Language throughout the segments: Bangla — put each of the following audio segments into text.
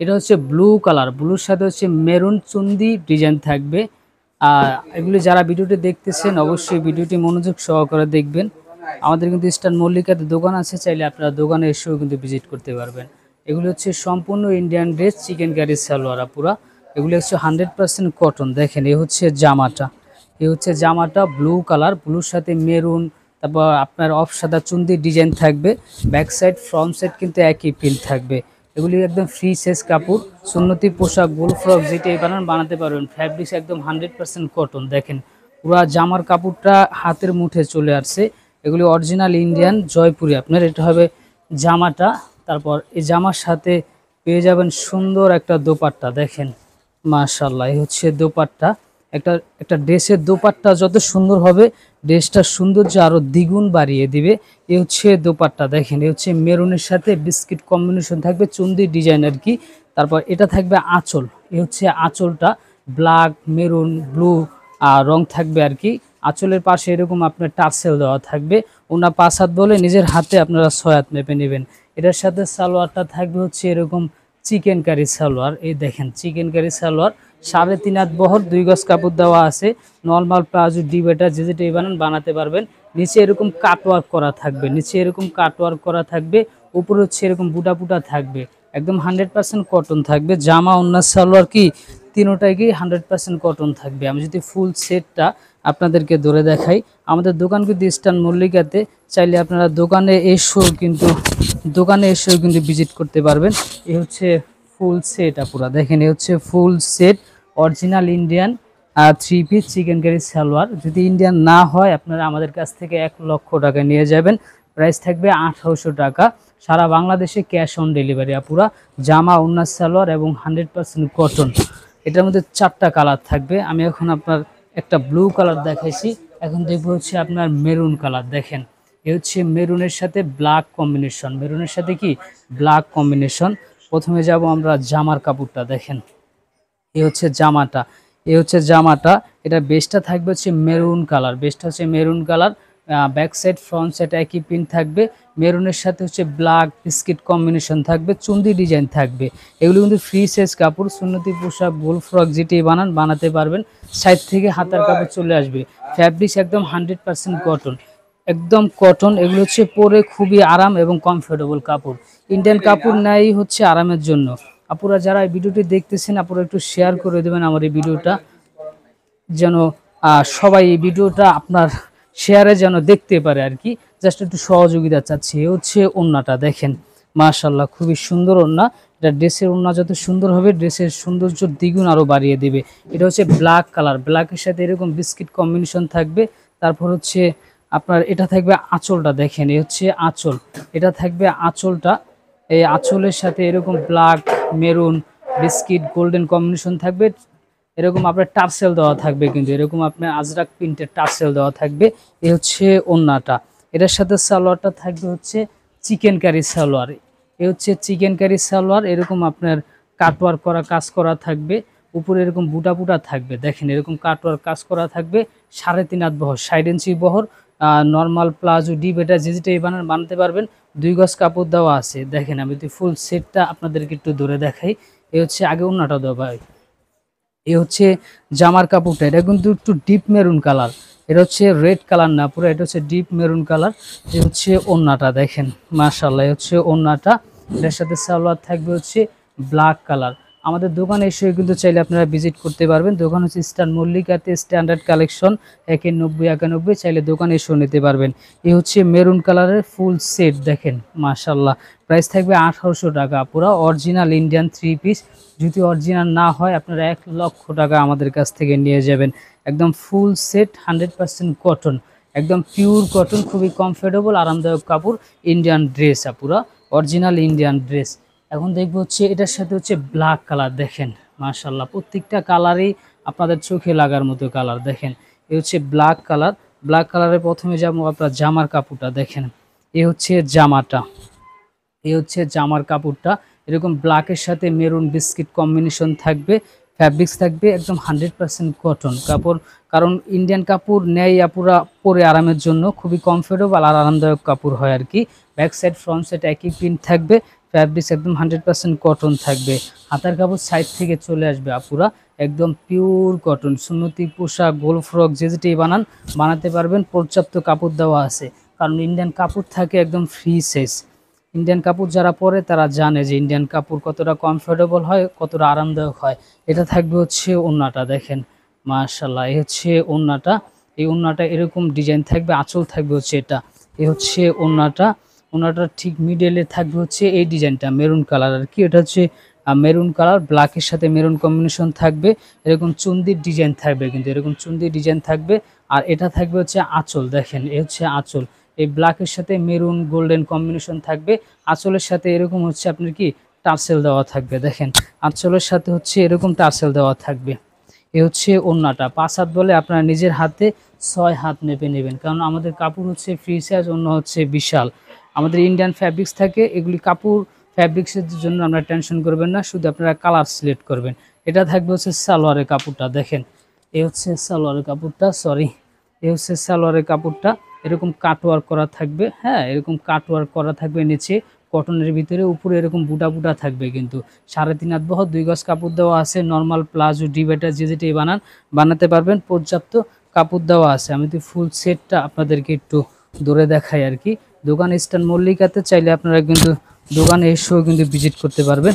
এটা হচ্ছে ব্লু কালার, ব্লুর সাথে হচ্ছে মেরুন চুন্দি ডিজাইন থাকবে। আর এগুলি যারা ভিডিওটি দেখতেছেন অবশ্যই ভিডিওটি মনোযোগ সহকারে দেখবেন। আমাদের কিন্তু ইস্টার্ন মল্লিকাতে দোকান আছে, চাইলে আপনারা দোকানে এসেও কিন্তু ভিজিট করতে পারবেন। এগুলি হচ্ছে সম্পূর্ণ Indian dress, chikankari salwar পুরা। এগুলি হচ্ছে 100% কটন। দেখেন এই হচ্ছে জামাটা, এই হচ্ছে জামাটা ব্লু কালার, ব্লুর সাথে মেরুন, তারপর আপনার অফ সাদা চুন্দি ডিজাইন থাকবে। ব্যাক সাইড ফ্রন্ট সাইড কিন্তু একই প্রিন্ট থাকবে। এগুলি একদম ফ্রি সাইজ কাপড়, সুন্নতি পোশাক, গোল ফ্রক যেটাই বানাতে পারবেন। ফ্যাব্রিক্স একদম 100% কটন। দেখেন পুরা জামার কাপড়টা হাতের মুঠে চলে আসছে। এগুলি অরিজিনাল ইন্ডিয়ান জয়পুরি। আপনার এটা হবে জামাটা। তারপর এই জামার সাথে পেয়ে যাবেন সুন্দর একটা দোপাট্টা। দেখেন মাশাআল্লাহ, এই হচ্ছে দোপাট্টা। একটা একটা ড্রেসের দোপাট্টা যত সুন্দর হবে, ড্রেসটার সৌন্দর্য আরো দ্বিগুণ বাড়িয়ে দিবে। এই হচ্ছে দোপাট্টা। দেখেন এই হচ্ছে মেরুনের সাথে বিস্কিট কম্বিনেশন থাকবে, চুন্দি ডিজাইন আর কি। তারপর এটা থাকবে আঁচল, এই হচ্ছে আঁচলটা ব্ল্যাক মেরুন ব্লু রং থাকবে আর কি। আঁচলের পাশে এরকম আপনার টার্সেল দেওয়া থাকবে। ওনা 5 হাত বলে নিজের হাতে আপনারা 6 হাত মেপে নেবেন। এটার সাথে সালোয়ারটা থাকবে হচ্ছে এরকম চিকেন কারি সালোয়ার। এই দেখেন চিকেন কারি সালোয়ার, 3.5 হাত বহর, 2 গজ কাপড় দেওয়া আছে। নর্মাল প্লাজো ডিবেটা যে যেটাই বানাতে পারবেন। নিচে এরকম কাটওয়ার্ক করা থাকবে, নিচে এরকম কাটওয়ার্ক করা থাকবে, উপরে হচ্ছে এরকম বুটা বুটা থাকবে। একদম 100% কটন থাকবে। জামা ওন্না সালোয়ার কি তিনোটাই কি 100% কটন থাকবে। আমি যদি ফুল সেটটা আপনাদেরকে ধরে দেখাই, আমাদের দোকান কিন্তু ইস্টার্ন মল্লিকাতে, চাইলে আপনারা দোকানে এসেও কিন্তু ভিজিট করতে পারবেন। এই হচ্ছে ফুল সেট পুরা। দেখেন এই হচ্ছে full set original Indian 3 piece chikankari salwar. যদি ইন্ডিয়ান না হয় আপনারা আমাদের কাছ থেকে 1 লক্ষ টাকা নিয়ে যাবেন। প্রাইস থাকবে 1800 টাকা। সারা বাংলাদেশে ক্যাশ অন ডেলিভারি পুরা। জামা ওন্না সালোয়ার এবং 100% কটন। এটার মধ্যে 4টা কালার থাকবে। আমি এখন আপনার একটা ব্লু কালার দেখাইছি, এখন দেখবো হচ্ছে আপনার মেরুন কালার। দেখেন এ হচ্ছে মেরুনের সাথে ব্ল্যাক কম্বিনেশন, মেরুনের সাথে কি ব্ল্যাক কম্বিনেশন। প্রথমে যাব আমরা জামার কাপড়টা। দেখেন এই হচ্ছে জামাটা, এই হচ্ছে জামাটা। এটা বেসটা থাকবে হচ্ছে মেরুন কালার, বেসটা হচ্ছে maroon colour. Back side front side একই প্রিন্ট থাকবে। মেরুনের সাথে হচ্ছে ব্ল্যাক বিস্কিট কম্বিনেশন থাকবে, চুন্দি ডিজাইন থাকবে। এগুলো কিন্তু ফ্রি সাইজ কাপড়, সুন্নতি পোশাক গোল ফ্রক যেটাই বানাতে পারবেন। সাইড থেকে হাতার কাপড় চলে আসবে। ফ্যাব্রিক্স একদম 100% কটন, একদম কটন। এগুলো হচ্ছে পরে খুবই আরাম এবং কমফোর্টেবল কাপড়। ইন্ডিয়ান কাপড় নাই হচ্ছে আরামের জন্য। আপুরা যারা এই ভিডিওটি দেখতেছেন, আপুরা একটু শেয়ার করে দেবেন আমার এই ভিডিওটা, যেন সবাই এই ভিডিওটা আপনার শেয়ারে যেন দেখতে পারে আর কি। জাস্ট একটু সহযোগিতা চাচ্ছি। এ হচ্ছে ওন্নাটা। দেখেন মাশাআল্লাহ খুবই সুন্দর ওন্না। এটা ড্রেসের ওন্না যত সুন্দর হবে, ড্রেসের সৌন্দর্য দ্বিগুণ আরও বাড়িয়ে দেবে। এটা হচ্ছে ব্ল্যাক কালার, ব্ল্যাকের সাথে এরকম বিস্কিট কম্বিনেশন থাকবে। তারপর হচ্ছে আপনার এটা থাকবে আঁচলটা। দেখেন এই হচ্ছে আঁচল, এটা থাকবে আঁচলটা। এই আঁচলের সাথে এরকম black maroon biscuit golden combination থাকবে। এরকম আপনার টার্সেল দেওয়া থাকবে, কিন্তু এরকম আপনার আজরাক প্রিন্টের টার্সেল দেওয়া থাকবে। এই হচ্ছে ওন্নাটা। এটার সাথে সালোয়ারটা থাকবে হচ্ছে চিকেন কারি সালোয়ার। এই হচ্ছে চিকেন কারি সালোয়ার। এরকম আপনার কাটওয়ার্ক করা কাজ করা থাকবে, উপরে এরকম বুটা বুটা থাকবে। দেখেন এরকম কাটওয়ার্ক কাজ করা থাকবে। 3.5 হাত বহর, 60 ইঞ্চি বহর। নর্মাল প্লাজো ডিপ এটা যে যেটাই বানাতে পারবেন। 2 গজ কাপড় দেওয়া আছে। দেখেন আমি যদি ফুল সেটটা আপনাদেরকে একটু ধরে দেখাই। এই হচ্ছে আগে ওন্নাটা দেওয়া হয়। এ হচ্ছে জামার কাপড়টা, এটা কিন্তু একটু ডিপ মেরুন কালার। এটা হচ্ছে রেড কালার না পুরো, এটা হচ্ছে ডিপ মেরুন কালার। এ হচ্ছে ওন্নাটা। দেখেন মাশাআল্লাহ, এ হচ্ছে ওন্নাটা। এটার সাথে সালোয়ার থাকবে হচ্ছে ব্ল্যাক কালার। আমাদের দোকানে এসে কিন্তু চাইলে আপনারা ভিজিট করতে পারবেন। দোকান হচ্ছে ইস্টার্ন মল্লিকাতে, স্ট্যান্ডার্ড কালেকশন 9191। চাইলে দোকানে এসেও নিতে পারবেন। এই হচ্ছে মেরুন কালারের ফুল সেট। দেখেন মাশাআল্লাহ, প্রাইস থাকবে 1800 টাকা। পুরো অরিজিনাল ইন্ডিয়ান 3 পিস। যদি অরিজিনাল না হয় আপনারা 1 লক্ষ টাকা আমাদের কাছ থেকে নিয়ে যাবেন। একদম ফুল সেট 100% কটন, একদম পিওর কটন, খুবই কমফোর্টেবল আরামদায়ক কাপড়। ইন্ডিয়ান ড্রেস পুরা অরিজিনাল ইন্ডিয়ান ড্রেস। এখন দেখবো হচ্ছে এটার সাথে হচ্ছে ব্ল্যাক কালার। দেখেন মাশাআল্লাহ, প্রত্যেকটা কালারই আপনাদের চোখে লাগার মতো কালার। দেখেন এ হচ্ছে ব্ল্যাক কালার। ব্ল্যাক কালারের প্রথমে যাবো আপনার জামার কাপড়টা। দেখেন এ হচ্ছে জামাটা, এই হচ্ছে জামার কাপড়টা। এরকম ব্ল্যাকের সাথে মেরুন বিস্কিট কম্বিনেশন থাকবে। ফ্যাব্রিক্স থাকবে একদম 100% কটন কাপড়। কারণ ইন্ডিয়ান কাপড় নেয় আপুরা পরে আরামের জন্য, খুবই কমফোর্টেবল আর আরামদায়ক কাপড় হয় আর কি। ব্যাক সাইড ফ্রন্ট সাইড একই প্রিন্ট থাকবে। ফ্যাব্রিক্স একদম 100% কটন থাকবে। হাতার কাপড় সাইড থেকে চলে আসবে আপুরা, একদম পিওর কটন, সুন্নতি পোশাক, গোল ফ্রক যেটাই বানাতে পারবেন। পর্যাপ্ত কাপড় দেওয়া আছে, কারণ ইন্ডিয়ান কাপড় থাকে একদম ফ্রি সাইজ। ইন্ডিয়ান কাপড় যারা পরে তারা জানে যে ইন্ডিয়ান কাপড় কতটা কমফোর্টেবল হয়, কতটা আরামদায়ক হয়। এটা থাকবে হচ্ছে ওড়নাটা, দেখেন মাশাআল্লাহ, এই হচ্ছে ওড়নাটা। এই ওড়নাটা এরকম ডিজাইন থাকবে, আঁচল থাকবে হচ্ছে এটা। এই হচ্ছে ওড়নাটা। ওড়নাটার ঠিক মিডলে থাকবে হচ্ছে এই ডিজাইনটা মেরুন কালার আর কি। এটা হচ্ছে মেরুন কালার, ব্ল্যাকের সাথে মেরুন কম্বিনেশন থাকবে। এরকম চুন্দির ডিজাইন থাকবে, কিন্তু এরকম চুন্দির ডিজাইন থাকবে। আর এটা থাকবে হচ্ছে আঁচল, দেখেন এই হচ্ছে আঁচল। এই ব্ল্যাকের সাথে মেরুন গোল্ডেন কম্বিনেশন থাকবে। আঁচলের সাথে এরকম হচ্ছে আপনার কি টার্সেল দেওয়া থাকবে, দেখেন আঁচলের সাথে হচ্ছে এরকম টার্সেল দেওয়া থাকবে। এ হচ্ছে ওড়নাটা। 5 হাত বলে আপনারা নিজের হাতে 6 হাত মেপে নেবেন, কারণ আমাদের কাপড় হচ্ছে ফ্রি সাইজ, ওড়না হচ্ছে বিশাল। আমাদের ইন্ডিয়ান ফ্যাব্রিক্স থাকে, এগুলি কাপড় ফ্যাব্রিক্সের জন্য আপনারা টেনশন করবেন না, শুধু আপনারা কালার সিলেক্ট করবেন। এটা থাকবে হচ্ছে সালোয়ারের কাপড়টা, দেখেন এই হচ্ছে সালোয়ারের কাপড়টা, সরি এই হচ্ছে সালোয়ারের কাপড়টা। এরকম কাটওয়ার্ক করা থাকবে, হ্যাঁ এরকম কাটওয়ার্ক করা থাকবে নিচে কটনের ভিতরে, উপরে এরকম বুটা বুটা থাকবে। কিন্তু 3.5 হাত বহর 2 গজ কাপড় দেওয়া আছে। নর্মাল প্লাজো ডিবেটা যেটাই বানাতে পারবেন, পর্যাপ্ত কাপড় দেওয়া আছে। আমি তো ফুল সেটটা আপনাদেরকে একটু দূরে দেখাই আর কি। দোকান ইস্টার্ন মল্লিকাতে চাইলে আপনারা কিন্তু দোকানে এসেও কিন্তু ভিজিট করতে পারবেন।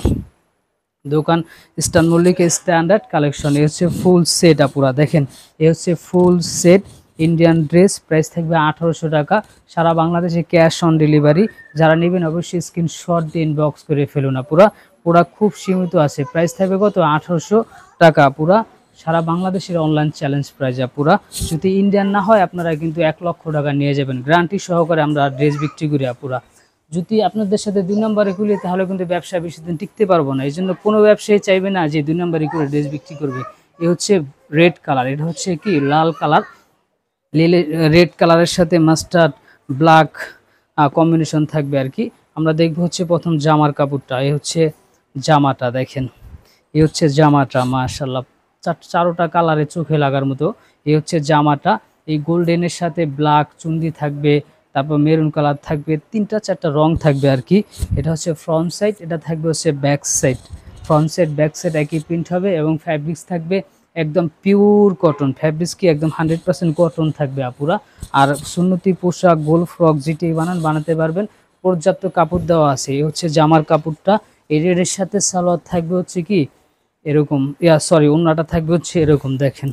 দোকান ইস্টার্ন মল্লিকা স্ট্যান্ডার্ড কালেকশন। এ হচ্ছে ফুল সেট আপুরা, দেখেন এ হচ্ছে full set Indian dress. Price থাকবে 1800 টাকা, সারা বাংলাদেশে ক্যাশ অন ডেলিভারি। যারা নেবেন অবশ্যই স্ক্রিনশট দিয়ে ইনবক্স করে ফেলুন আপুরা। প্রোডাক্ট খুব সীমিত আছে, প্রাইস থাকবে কত 1800 টাকা পুরা, সারা বাংলাদেশের অনলাইন চ্যালেঞ্জ প্রাইস আপুরা। যদি ইন্ডিয়ান না হয় আপনারা কিন্তু 1 লক্ষ টাকা নিয়ে যাবেন, গ্যারান্টি সহকারে আমরা ড্রেস বিক্রি করি আপুরা। যদি আপনাদের সাথে 2 নম্বরে খুলি তাহলে কিন্তু ব্যবসা বেশি দিন টিকতে পারবো না। এই জন্য কোনো ব্যবসায়ী চাইবে না যে 2 নম্বরে করে ড্রেস বিক্রি করবে। এ হচ্ছে রেড কালার, এটা হচ্ছে কি লাল কালার, রেড কালারের সাথে মাস্টার্ড ব্ল্যাক কম্বিনেশন থাকবে আর কি। আমরা দেখবো হচ্ছে প্রথম জামার কাপড়টা। এই হচ্ছে জামাটা, দেখেন এই হচ্ছে জামাটা, মাশাআল্লাহ চারোটা কালারে চোখে লাগার মতো। এই হচ্ছে জামাটা, এই গোল্ডেনের সাথে ব্ল্যাক চুন্দি থাকবে, তারপর মেরুন কালার থাকবে, 3-4টা রং থাকবে আর কি। এটা হচ্ছে ফ্রন্ট সাইড, এটা থাকবে হচ্ছে back side. Front side back side একই প্রিন্ট হবে, এবং ফ্যাব্রিক্স থাকবে একদম পিওর কটন। ফ্যাব্রিক্স কি একদম 100% কটন থাকবে আপুরা। আর সুন্নতি পোশাক, গোল ফ্রক যেটাই বানাতে পারবেন, পর্যাপ্ত কাপড় দেওয়া আছে। এই হচ্ছে জামার কাপড়টা। এই রেডের সাথে সালোয়ার থাকবে হচ্ছে কি এরকম, ওড়নাটা থাকবে হচ্ছে এরকম, দেখেন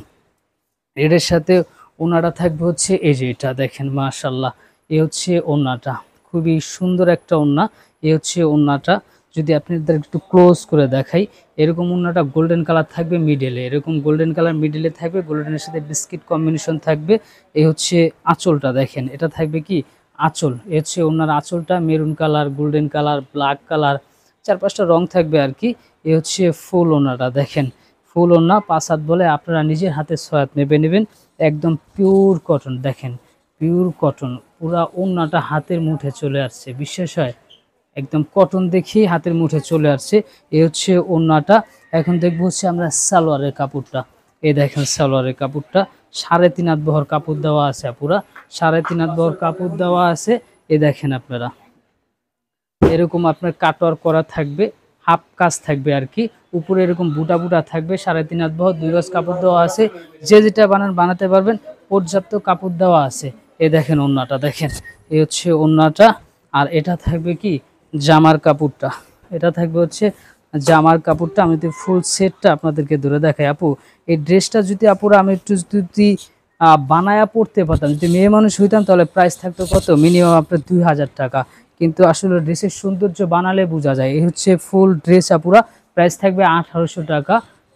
রেডের সাথে ওড়নাটা থাকবে হচ্ছে এই যে এটা, দেখেন মাশাআল্লাহ। এই হচ্ছে ওড়নাটা, খুবই সুন্দর একটা ওড়না। এই হচ্ছে ওড়নাটা, যদি আপনাদের একটু ক্লোজ করে দেখাই, এরকম ওড়নাটা গোল্ডেন কালার থাকবে মিডলে, এরকম গোল্ডেন কালার মিডলে থাকবে, গোল্ডেনের সাথে বিস্কিট কম্বিনেশন থাকবে। এই হচ্ছে আঁচলটা, দেখেন এটা থাকবে কি আঁচল। এ হচ্ছে ওড়নার আঁচলটা, maroon colour, golden colour, black colour, 4-5টা রং থাকবে আর কি। এ হচ্ছে ফুল ওড়নাটা, দেখেন ফুল ওড়না 5 হাত বলে আপনারা নিজের হাতে 6 হাত মেপে নেবেন। একদম পিওর কটন, দেখেন পিওর কটন, পুরা ওড়নাটা হাতের মুঠে চলে আসছে, বিশ্বাস হয় একদম কটন দেখি হাতের মুঠে চলে আসছে। এ হচ্ছে ওড়নাটা। এখন দেখবো হচ্ছে আমরা সালোয়ারের কাপড়টা। এই দেখেন সালোয়ারের কাপড়টা, 3.5 হাত বহর কাপড় দেওয়া আছে পুরা, 3.5 হাত বহর কাপড় দেওয়া আছে। এই দেখেন আপনারা এরকম আপনার কাটওয়ার্ক করা থাকবে, হাফ কাজ থাকবে আর কি। উপরে এরকম বুটা বুটা থাকবে, 3.5 হাত বহর 2 গজ কাপড় দেওয়া আছে। যে যেটা বানাতে পারবেন, পর্যাপ্ত কাপড় দেওয়া আছে। এই দেখেন ওড়নাটা, দেখেন এই হচ্ছে ওড়নাটা। আর এটা থাকবে কি জামার কাপড়টা, এটা থাকবে হচ্ছে জামার কাপড়টা। আমি তো ফুল সেটটা আপনাদেরকে ধরে দেখাই আপু। এই ড্রেসটা যদি আপুরা আমি একটু যদি বানায়া পড়তে পারতাম, যদি মেয়ে মানুষ হইতাম, তাহলে প্রাইস থাকতো কত মিনিমাম আপনার 2000 টাকা। কিন্তু আসলে ড্রেসের সৌন্দর্য বানালে বোঝা যায়। এই হচ্ছে ফুল ড্রেস আপুরা, প্রাইস থাকবে 1800 টাকা।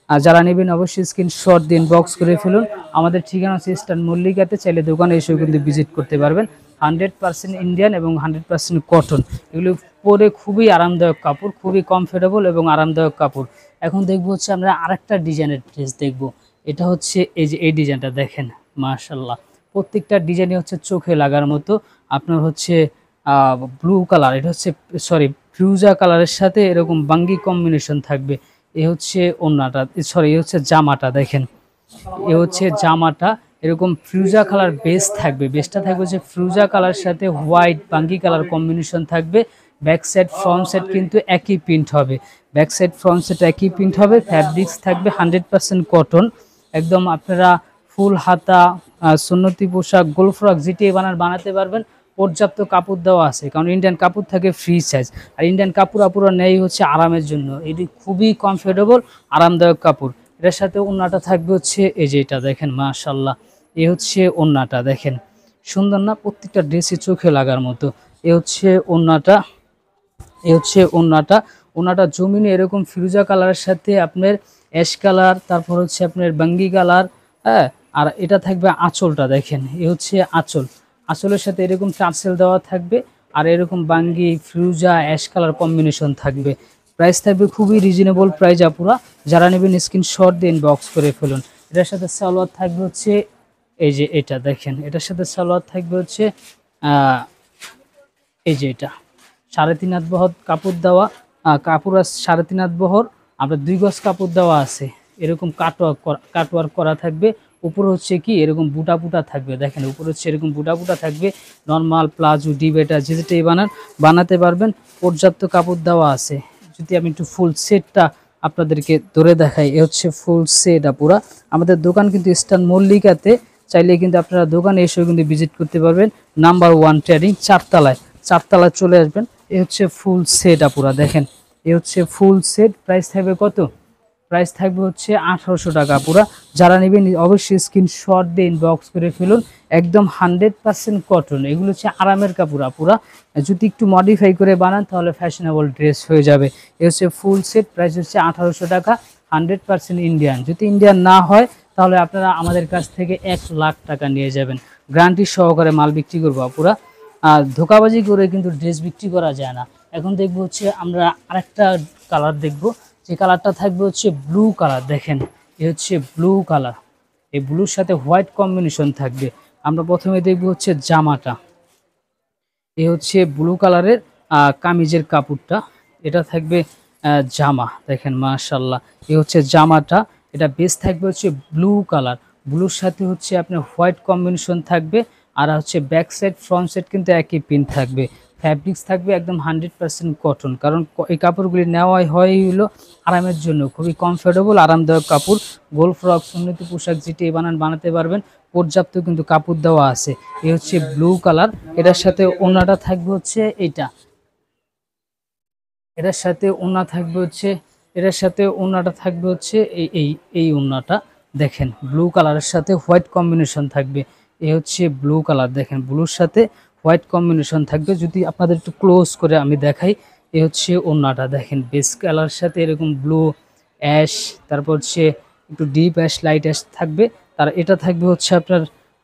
আর যারা নেবেন অবশ্যই স্ক্রিনশট দিন, বক্স করে ফেলুন। আমাদের ঠিকানা হচ্ছে ইস্টার্ন মল্লিকাতে, চাইলে দোকানে এসেও কিন্তু ভিজিট করতে পারবেন। 100% ইন্ডিয়ান এবং 100% কটন, এগুলো পরে খুবই আরামদায়ক কাপড়, খুবই কমফোর্টেবল এবং আরামদায়ক কাপড়। এখন দেখবো হচ্ছে আমরা আরেকটা ডিজাইনের ড্রেস দেখবো। এটা হচ্ছে এই যে এই ডিজাইনটা, দেখেন মাশাআল্লাহ, প্রত্যেকটা ডিজাইনই হচ্ছে চোখে লাগার মতো। আপনার হচ্ছে ব্লু কালার, এটা হচ্ছে ফিউজা কালারের সাথে এরকম বাঙ্গি কম্বিনেশন থাকবে। এ হচ্ছে ওড়নাটা, এ হচ্ছে জামাটা, দেখেন এ হচ্ছে জামাটা। এরকম ফিউজা কালার বেস থাকবে, বেসটা থাকবে যে ফিউজা কালার সাথে হোয়াইট বাঙ্গি কালার কম্বিনেশন থাকবে। ব্যাক সাইড ফ্রন্ট সাইড কিন্তু একই প্রিন্ট হবে, ব্যাক সাইড ফ্রন্ট সাইড একই প্রিন্ট হবে। ফ্যাব্রিক্স থাকবে 100% কটন, একদম আপনারা ফুল হাতা সুন্নতি পোশাক গোল ফ্রক যেটি বানাতে পারবেন। পর্যাপ্ত কাপড় দেওয়া আছে, কারণ ইন্ডিয়ান কাপড় থাকে ফ্রি সাইজ, আর ইন্ডিয়ান কাপড় আপুরা নেই হচ্ছে আরামের জন্য, এটি খুবই কমফোর্টেবল আরামদায়ক কাপড়। এটার সাথে ওড়নাটা থাকবে হচ্ছে এই যে এটা দেখেন মাশাআল্লাহ, এ হচ্ছে ওড়নাটা দেখেন সুন্দর না, প্রত্যেকটা ড্রেসে চোখে লাগার মতো। এ হচ্ছে ওড়নাটা, এ হচ্ছে ওড়নাটা। ওড়নাটা জমিনে এরকম ফিরোজা কালারের সাথে আপনার অ্যাশ কালার, তারপর হচ্ছে আপনার বাঙ্গি কালার, হ্যাঁ। আর এটা থাকবে আঁচলটা দেখেন, এ হচ্ছে আঁচল, আঁচলের সাথে এরকম টার্সেল দেওয়া থাকবে, আর এরকম বাঙ্গি ফিরোজা অ্যাশ কালার কম্বিনেশন থাকবে। প্রাইস থাকবে খুবই রিজনেবল প্রাইস আপুরা, যারা নেবেন স্ক্রিনশট দিয়ে ইনবক্স করে ফেলুন। এটার সাথে সালোয়ার থাকবে হচ্ছে এই যে এটা দেখেন, এটার সাথে সালোয়ার থাকবে হচ্ছে এই যে এটা 3.5 হাত বহর কাপড় দেওয়া, কাপড় 3.5 হাত বহর, আপনার 2 গজ কাপড় দেওয়া আছে, এরকম কাটওয়ার্ক করা থাকবে। উপরে হচ্ছে কি এরকম বুটা বুটা থাকবে, দেখেন উপরে হচ্ছে এরকম বুটা বুটা থাকবে। নর্মাল প্লাজো ডিবেটা যেটাই বানাতে পারবেন, পর্যাপ্ত কাপড় দেওয়া আছে। যদি আমি একটু ফুল সেটটা আপনাদেরকে ধরে দেখাই, এ হচ্ছে ফুল সেট পুরা। আমাদের দোকান কিন্তু ইস্টার্ন মল্লিকাতে, চাইলে কিন্তু আপনারা দোকানে এসেও কিন্তু ভিজিট করতে পারবেন। নাম্বার 1 ট্রেডিং, 4তলায় চলে আসবেন। এ হচ্ছে ফুল সেট পুরা দেখেন, এ হচ্ছে ফুল সেট। প্রাইস থাকবে কত? প্রাইস থাকবে হচ্ছে 1800 টাকা পুরা। যারা নেবেন অবশ্যই স্ক্রিনশট দিয়ে ইনবক্স করে ফেলুন। একদম 100% কটন, এগুলো হচ্ছে আরামের কাপড় পুরা। যদি একটু মডিফাই করে বানান তাহলে ফ্যাশনেবল ড্রেস হয়ে যাবে। এ হচ্ছে ফুল সেট, প্রাইস হচ্ছে 1800 টাকা, 100% ইন্ডিয়ান। যদি ইন্ডিয়ান না হয় তাহলে আপনারা আমাদের কাছ থেকে 1 লাখ টাকা নিয়ে যাবেন, গ্যারান্টি সহকারে মাল বিক্রি করবো পুরা। আর ধোকাবাজি করে কিন্তু ড্রেস বিক্রি করা যায় না। এখন দেখবো হচ্ছে আমরা আরেকটা কালার দেখবো, যে কালারটা থাকবে হচ্ছে ব্লু কালার। দেখেন এ হচ্ছে ব্লু কালার, এই ব্লুর সাথে হোয়াইট কম্বিনেশন থাকবে। আমরা প্রথমে দেখবো হচ্ছে জামাটা, এ হচ্ছে ব্লু কালারের কামিজের কাপড়টা, এটা থাকবে জামা দেখেন মাশাআল্লাহ। এ হচ্ছে জামাটা, এটা বেস থাকবে হচ্ছে ব্লু কালার, ব্লুর সাথে হচ্ছে আপনার হোয়াইট কম্বিনেশন থাকবে। আর হচ্ছে ব্যাক সাইড ফ্রন্ট সাইড কিন্তু একই প্রিন্ট থাকবে। ফ্যাব্রিক্স থাকবে একদম 100% কটন, কারণ এই কাপড়গুলি নেওয়াই হয় হলো আরামের জন্য, খুবই কমফোর্টেবল আরামদায়ক কাপড়। গোল ফ্রক সুন্নতি পোশাক যেটি বানাতে পারবেন, পর্যাপ্ত কিন্তু কাপড় দেওয়া আছে। এই হচ্ছে ব্লু কালার, এটার সাথে ওড়নাটা থাকবে হচ্ছে এইটা, এটার সাথে ওড়না থাকবে হচ্ছে, এটার সাথে ওড়নাটা থাকবে হচ্ছে এই এই এই ওড়নাটা দেখেন ব্লু কালারের সাথে হোয়াইট কম্বিনেশন থাকবে। এই হচ্ছে ব্লু কালার দেখেন, ব্লুর সাথে হোয়াইট কম্বিনেশন থাকবে। যদি আপনাদের একটু ক্লোজ করে আমি দেখাই, এই হচ্ছে ওড়নাটা দেখেন, বেস কালারের সাথে এরকম ব্লু অ্যাশ, তারপর হচ্ছে একটু ডিপ অ্যাশ লাইট অ্যাশ থাকবে। তার এটা থাকবে হচ্ছে আপনার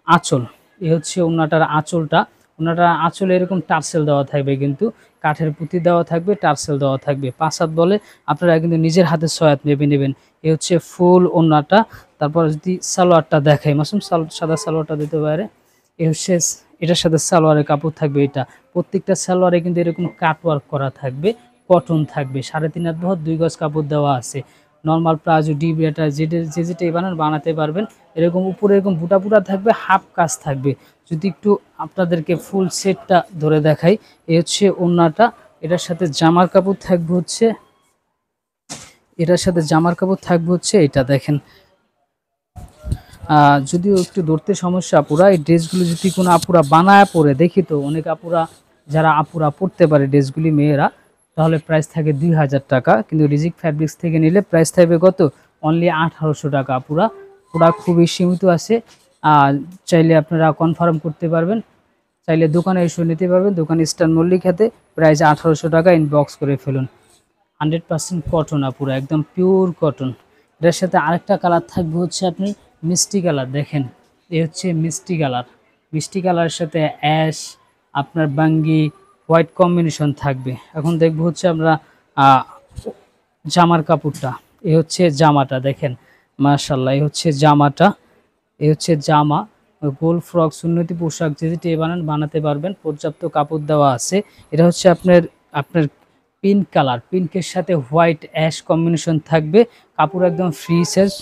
আঁচল, এ হচ্ছে ওড়নাটার আঁচলটা। ওড়নাটার আঁচলে এরকম টার্সেল দেওয়া থাকবে, কিন্তু কাঠের পুঁতি দেওয়া থাকবে, টার্সেল দেওয়া থাকবে। 5 হাত বলে আপনারা কিন্তু নিজের হাতে 6 হাত মেপে নেবেন। এ হচ্ছে ফুল ওড়নাটা। তারপর যদি সালোয়ারটা দেখাই, মাসুম সাদা সালোয়ারটা দিতে পারে। এ হচ্ছে এটার সাথে সালোয়ারের কাপড় থাকবে এটা। প্রত্যেকটা সালোয়ারে কিন্তু এরকম কাটওয়ার্ক করা থাকবে, কটন থাকবে। 3.5 হাত বহর 2 গজ কাপড় দেওয়া আছে। নর্মাল প্লাজো ডিবেটা যেটাই বানাতে পারবেন। এরকম উপরে এরকম বুটা বুটা থাকবে, হাফ কাজ থাকবে। যদি একটু আপনাদেরকে ফুল সেটটা ধরে দেখাই, এই হচ্ছে ওড়নাটা। এটার সাথে জামার কাপড় থাকবে হচ্ছে, এটার সাথে জামার কাপড় থাকবে হচ্ছে এটা দেখেন। যদিও একটু ধরতে সমস্যা আপুরা, এই ড্রেসগুলো যদি কোনো আপুরা বানায় পরে দেখি, তো অনেক আপুরা যারা আপুরা পড়তে পারে ড্রেসগুলি মেয়েরা, তাহলে প্রাইস থাকে 2000 টাকা। কিন্তু রিজিক ফ্যাব্রিক্স থেকে নিলে প্রাইস থাকবে কত? অনলি 1800 টাকা পুরা। পুরা খুবই সীমিত আছে। চাইলে আপনারা কনফার্ম করতে পারবেন, চাইলে দোকানে এসে নিতে পারবেন। দোকানে ইস্টার্ন মল্লিকাতে, প্রাইস 1800 টাকা। ইনবক্স করে ফেলুন। 100% কটন পুরো একদম পিওর কটন। এটার সাথে আরেকটা কালার থাকবে হচ্ছে আপনি মিষ্টি কালার দেখেন, এ হচ্ছে মিষ্টি কালার। মিষ্টি কালারের সাথে অ্যাশ, আপনার বাঙ্গি হোয়াইট কম্বিনেশন থাকবে। এখন দেখবো হচ্ছে আমরা জামার কাপড়টা, এ হচ্ছে জামাটা দেখেন মাশাআল্লাহ। এ হচ্ছে জামাটা, এ হচ্ছে জামা। গোল ফ্রক সুন্নতি পোশাক যেটি বানাতে পারবেন, পর্যাপ্ত কাপড় দেওয়া আছে। এটা হচ্ছে আপনার আপনার পিঙ্ক কালার, পিঙ্কের সাথে হোয়াইট অ্যাশ কম্বিনেশন থাকবে। কাপড় একদম ফ্রি সাইজ,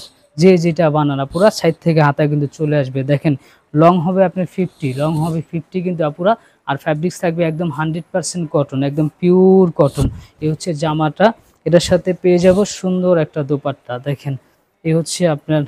যে যেটা বানানা পুরা সাইড থেকে হাতা কিন্তু চলে আসবে। দেখেন লং হবে আপনার 50, লং হবে 50, কিন্তু পুরা আর ফ্যাব্রিক্স থাকবে একদম 100% কটন, একদম পিওর কটন। এই হচ্ছে জামাটা, এটার সাথে পেয়ে যাব সুন্দর একটা দোপাট্টা। দেখেন এই হচ্ছে আপনার,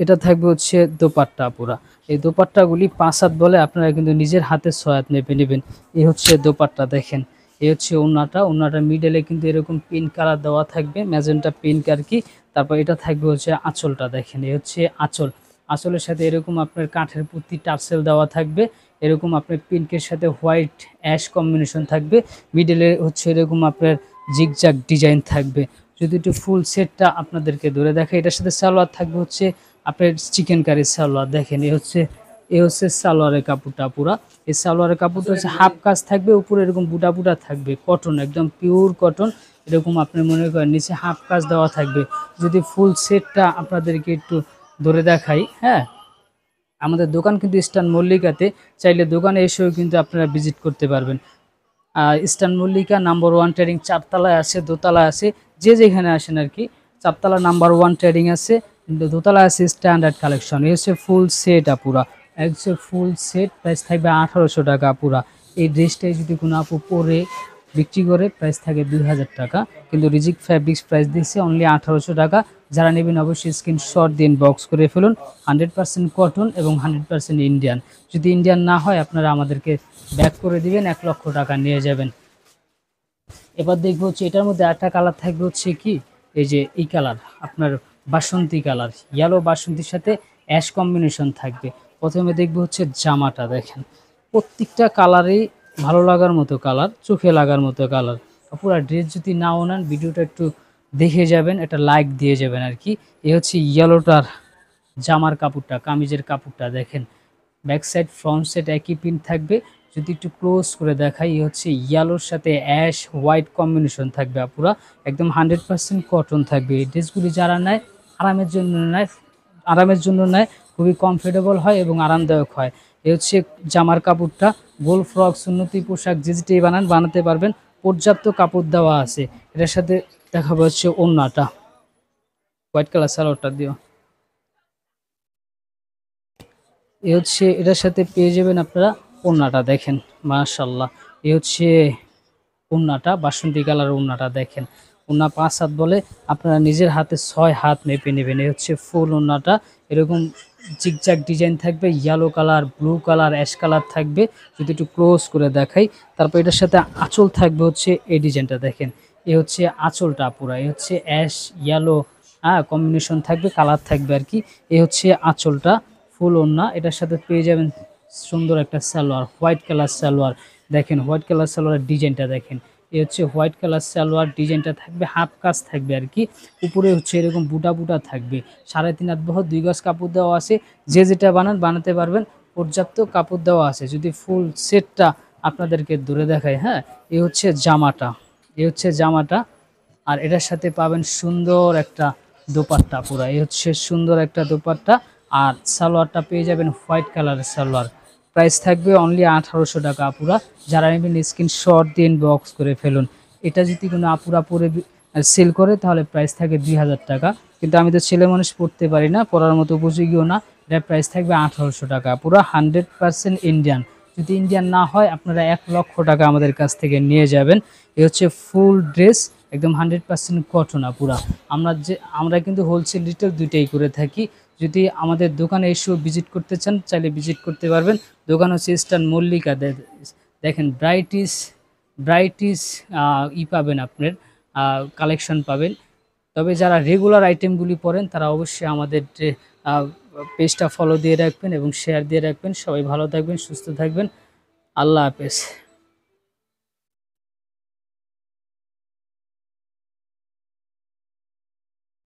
এটা থাকবে হচ্ছে দোপাট্টা পুরা। এই দোপাট্টাগুলি 5 হাত বলে, আপনারা কিন্তু নিজের হাতে 6 হাত মেপে নেবেন। এই হচ্ছে দোপাট্টা। দেখেন এই হচ্ছে ওড়নাটা, ওড়নাটার মিডলে কিন্তু এরকম পিঙ্ক কালার দেওয়া থাকবে, ম্যাজেন্টা পিঙ্ক আর কি। তারপর এটা থাকবে হচ্ছে আঁচলটা। দেখেন এই হচ্ছে আঁচল, আঁচলের সাথে এরকম আপনার কাঠের পুঁতি টার্সেল দেওয়া থাকবে, এরকম আপনার পিঙ্কের সাথে হোয়াইট অ্যাশ কম্বিনেশন থাকবে, মিডলে হচ্ছে এরকম আপনার জিগজাগ ডিজাইন থাকবে। যদি একটু ফুল সেটটা আপনাদেরকে ধরে দেখে, এটার সাথে সালোয়ার থাকবে হচ্ছে আপনার চিকেন কারি সালোয়ার। দেখেন এই হচ্ছে সালোয়ারের কাপড়টা পুরা। এই সালোয়ারের কাপড়টা হচ্ছে হাফ কাজ থাকবে, উপরে এরকম বুটা বুটা থাকবে, কটন একদম পিওর কটন। এরকম আপনি মনে করেন নিচে হাফ কাজ দেওয়া থাকবে। যদি ফুল সেটটা আপনাদেরকে একটু ধরে দেখাই, হ্যাঁ, আমাদের দোকান কিন্তু ইস্টার্ন মল্লিকাতে, চাইলে দোকানে এসেও কিন্তু আপনারা ভিজিট করতে পারবেন। ইস্টার্ন মল্লিকা নাম্বার 1 ট্রেডিং 4তলায় আছে, দোতলায় আছে, যে যেখানে আসেন আর কি। 4তলা নাম্বার 1 ট্রেডিং আছে, কিন্তু দোতলায় আছে স্ট্যান্ডার্ড কালেকশন। এই হচ্ছে ফুল সেট আপুরা, এক হচ্ছে ফুল সেট, প্রাইস থাকবে 1800 টাকা আপুরা। এই ড্রেসটাই যদি কোনো আপু পরে বিক্রি করে প্রাইস থাকে 2000 টাকা, কিন্তু রিজিক ফ্যাব্রিক্স প্রাইস দিচ্ছে অনলি 1800 টাকা। যারা নেবেন অবশ্যই স্ক্রিনশট দিন, বক্স করে ফেলুন। 100% কটন এবং 100% ইন্ডিয়ান। যদি ইন্ডিয়ান না হয় আপনারা আমাদেরকে ব্যাক করে দিবেন, 1 লক্ষ টাকা নিয়ে যাবেন। এবার দেখবো হচ্ছে এটার মধ্যে একটা কালার থাকবে হচ্ছে কি, এই যে এই কালার আপনার বাসন্তী কালার, ইয়েলো বাসন্তীর সাথে অ্যাশ কম্বিনেশন থাকবে। প্রথমে দেখবো হচ্ছে জামাটা। দেখেন প্রত্যেকটা কালারই ভালো লাগার মতো কালার, চোখে লাগার মতো কালার। পুরো ড্রেস যদি নাও নেন, ভিডিওটা একটু দেখে যাবেন, একটা লাইক দিয়ে যাবেন আর কি। এই হচ্ছে ইয়েলোটার জামার কাপড়টা, কামিজের কাপড়টা। দেখেন ব্যাক সাইড ফ্রন্ট সাইড একই প্রিন্ট থাকবে। যদি একটু ক্লোজ করে দেখাই, হচ্ছে ইয়েলোর সাথে অ্যাশ হোয়াইট কম্বিনেশন থাকবে আপুরা, একদম 100% কটন থাকবে। এই ড্রেসগুলি যারা নেয় আরামের জন্য নেয়, খুবই কমফোর্টেবল হয় এবং আরামদায়ক হয়। এই হচ্ছে জামার কাপড়টা। গোল ফ্রক, সুন্নতি পোশাক যে যেটাই বানাতে পারবেন, পর্যাপ্ত কাপড় দেওয়া আছে। এটার সাথে দেখাবো হচ্ছে ওড়নাটা, হোয়াইট কালার সালোয়ারটা দিও। এ হচ্ছে এটার সাথে পেয়ে যাবেন আপনারা ওড়নাটা। দেখেন মাশাআল্লাহ, এ হচ্ছে ওড়নাটা, বাসন্তী কালার ওড়নাটা। দেখেন ওড়না 5 হাত বলে, আপনারা নিজের হাতে 6 হাত মেপে নেবেন। এই হচ্ছে ফুল ওড়নাটা, এরকম জিগজ্যাগ ডিজাইন থাকবে, yellow colour, blue colour, ash colour থাকবে। যদি একটু ক্লোজ করে দেখাই, তারপর এটার সাথে আঁচল থাকবে হচ্ছে এই ডিজাইনটা। দেখেন এ হচ্ছে আঁচলটা পুরা, এ হচ্ছে অ্যাশ ইয়েলো, হ্যাঁ, কম্বিনেশন থাকবে, কালার থাকবে আর কি। এ হচ্ছে আঁচলটা, ফুল ওড়না। এটার সাথে পেয়ে যাবেন সুন্দর একটা সালোয়ার, হোয়াইট কালার সালোয়ার। দেখেন হোয়াইট কালার সালোয়ারের ডিজাইনটা দেখেন, এই হচ্ছে হোয়াইট কালার সালোয়ার, ডিজাইনটা থাকবে হাফ কাজ থাকবে আর কি। উপরে হচ্ছে এরকম বুটা বুটা থাকবে। 3.5 হাত বহর, 2 গজ কাপড় দেওয়া আছে। যে যেটা বানাতে পারবেন, পর্যাপ্ত কাপড় দেওয়া আছে। যদি ফুল সেটটা আপনাদেরকে ধরে দেখায়, হ্যাঁ, এই হচ্ছে জামাটা, এই হচ্ছে জামাটা। আর এটার সাথে পাবেন সুন্দর একটা দোপাট্টা পুরা, এই হচ্ছে সুন্দর একটা দোপাট্টা। আর সালোয়ারটা পেয়ে যাবেন হোয়াইট কালারের সালোয়ার। প্রাইস থাকবে অনলি 1800 টাকা আপুরা। যারা নেবেন স্ক্রিনশট দিন, বক্স করে ফেলুন। এটা যদি কোনো আপুরা পরে সেল করে তাহলে প্রাইস থাকে 2000 টাকা, কিন্তু আমি তো ছেলে মানুষ পড়তে পারি না, পড়ার মতো উপযোগীও না। এটার প্রাইস থাকবে 1800 টাকা পুরো, 100% ইন্ডিয়ান। যদি ইন্ডিয়ান না হয় আপনারা 1 লক্ষ টাকা আমাদের কাছ থেকে নিয়ে যাবেন। এই হচ্ছে ফুল ড্রেস, একদম 100% কটন পুরা। আমরা কিন্তু হোলসেল রিটেল দুইটাই করে থাকি। যদি আমাদের দোকানে এসেও ভিজিট করতে চান, চাইলে ভিজিট করতে পারবেন। দোকান হচ্ছে ইস্টার্ন মল্লিকা। দেখেন ব্রাইটিস পাবেন, আপনার কালেকশন পাবেন। তবে যারা রেগুলার আইটেমগুলি পড়েন তারা অবশ্যই আমাদের পেজটা ফলো দিয়ে রাখবেন এবং শেয়ার দিয়ে রাখবেন। সবাই ভালো থাকবেন, সুস্থ থাকবেন। আল্লাহ হাফেজ।